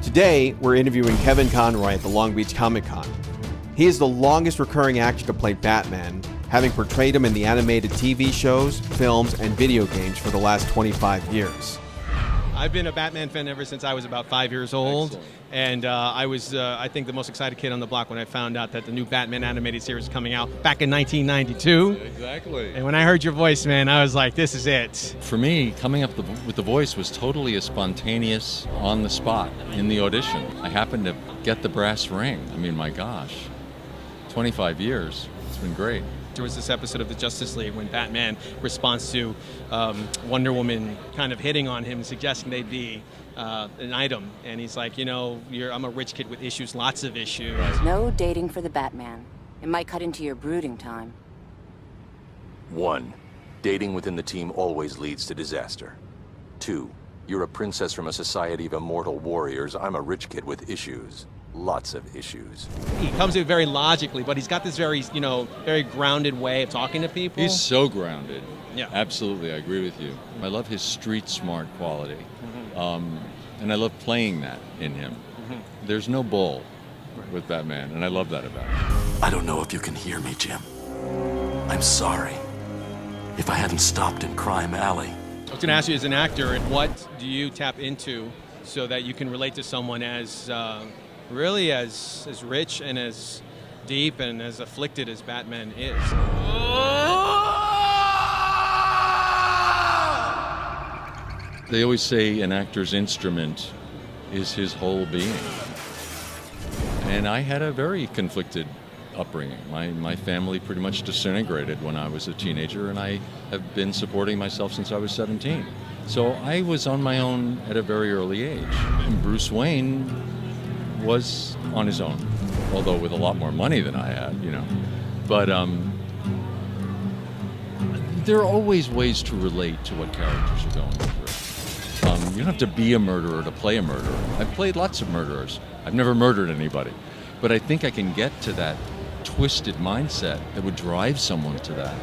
Today, we're interviewing Kevin Conroy at the Long Beach Comic Con. He is the longest recurring actor to play Batman, having portrayed him in the animated TV shows, films, and video games for the last 25 years. I've been a Batman fan ever since I was about 5 years old. Excellent. And I was, I think, the most excited kid on the block when I found out that the new Batman animated series was coming out back in 1992. Exactly. And when I heard your voice, man, I was like, this is it. For me, coming up with the voice was totally a spontaneous, on the spot, in the audition. I happened to get the brass ring. I mean, my gosh, 25 years. It's been great. There was this episode of the Justice League when Batman responds to Wonder Woman kind of hitting on him, suggesting they'd be an item. And he's like, you know, I'm a rich kid with issues, lots of issues. No dating for the Batman. It might cut into your brooding time. 1. Dating within the team always leads to disaster. 2. You're a princess from a society of immortal warriors. I'm a rich kid with issues. Lots of issues. He comes in very logically, but he's got this very, very grounded way of talking to people. He's so grounded. Yeah. Absolutely, I agree with you. I love his street smart quality. And I love playing that in him. There's no bull with Batman, and I love that about him. I don't know if you can hear me, Jim. I'm sorry. If I hadn't stopped in Crime Alley. I was going to ask you, as an actor, what do you tap into so that you can relate to someone as really as rich and as deep and as afflicted as Batman is? They always say an actor's instrument is his whole being. And I had a very conflicted upbringing. My family pretty much disintegrated when I was a teenager, and I have been supporting myself since I was 17. So I was on my own at a very early age. And Bruce Wayne was on his own, although with a lot more money than I had, But there are always ways to relate to what characters are going through. You don't have to be a murderer to play a murderer. I've played lots of murderers. I've never murdered anybody. But I think I can get to that twisted mindset that would drive someone to that.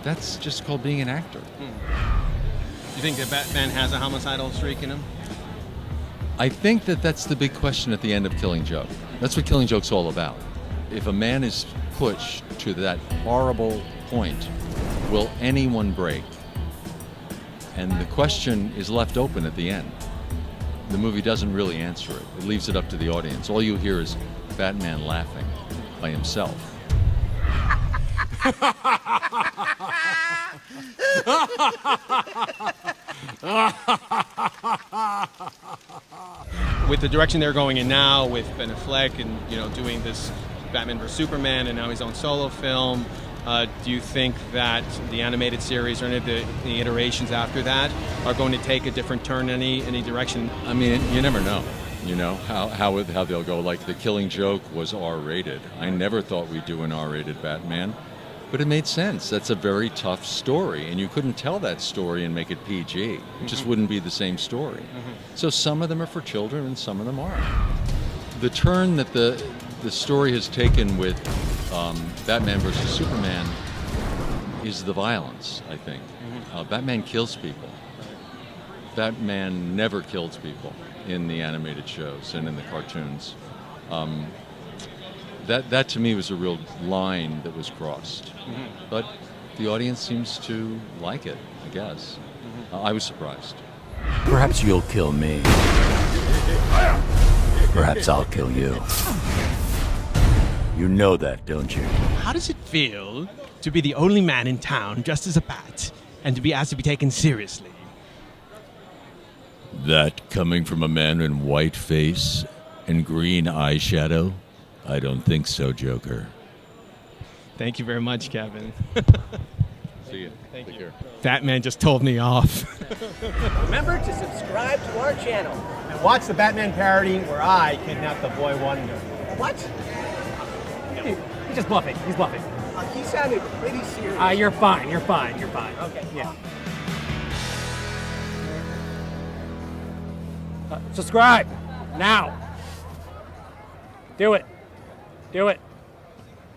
That's just called being an actor. You think that Batman has a homicidal streak in him? I think that's the big question at the end of Killing Joke. That's what Killing Joke's all about. If a man is pushed to that horrible point, will anyone break? And the question is left open at the end. The movie doesn't really answer it. It leaves it up to the audience. All you hear is Batman laughing by himself. With the direction they're going in now, with Ben Affleck and doing this Batman vs Superman and now his own solo film, do you think that the animated series or any of the iterations after that are going to take a different turn in any direction? I mean, you never know. How they'll go. Like the Killing Joke was R-rated. I never thought we'd do an R-rated Batman, but it made sense. That's a very tough story, and you couldn't tell that story and make it PG. It just wouldn't be the same story. So some of them are for children and some of them aren't. The turn that the story has taken with Batman versus Superman is the violence, I think. Batman kills people. Batman never kills people in the animated shows and in the cartoons. That to me was a real line that was crossed. But the audience seems to like it, I guess. I was surprised. Perhaps you'll kill me. Perhaps I'll kill you. You know that, don't you? How does it feel to be the only man in town dressed as a bat and to be asked to be taken seriously? That coming from a man in white face and green eyeshadow? I don't think so, Joker. Thank you very much, Kevin. See you. Thank you. Care. That man just told me off. Remember to subscribe to our channel. And watch the Batman parody where I kidnapped the boy Wonder. What? He's just bluffing. He's bluffing. He sounded pretty serious. You're fine. You're fine. You're fine. Okay. Yeah. Subscribe now. Do it. Do it.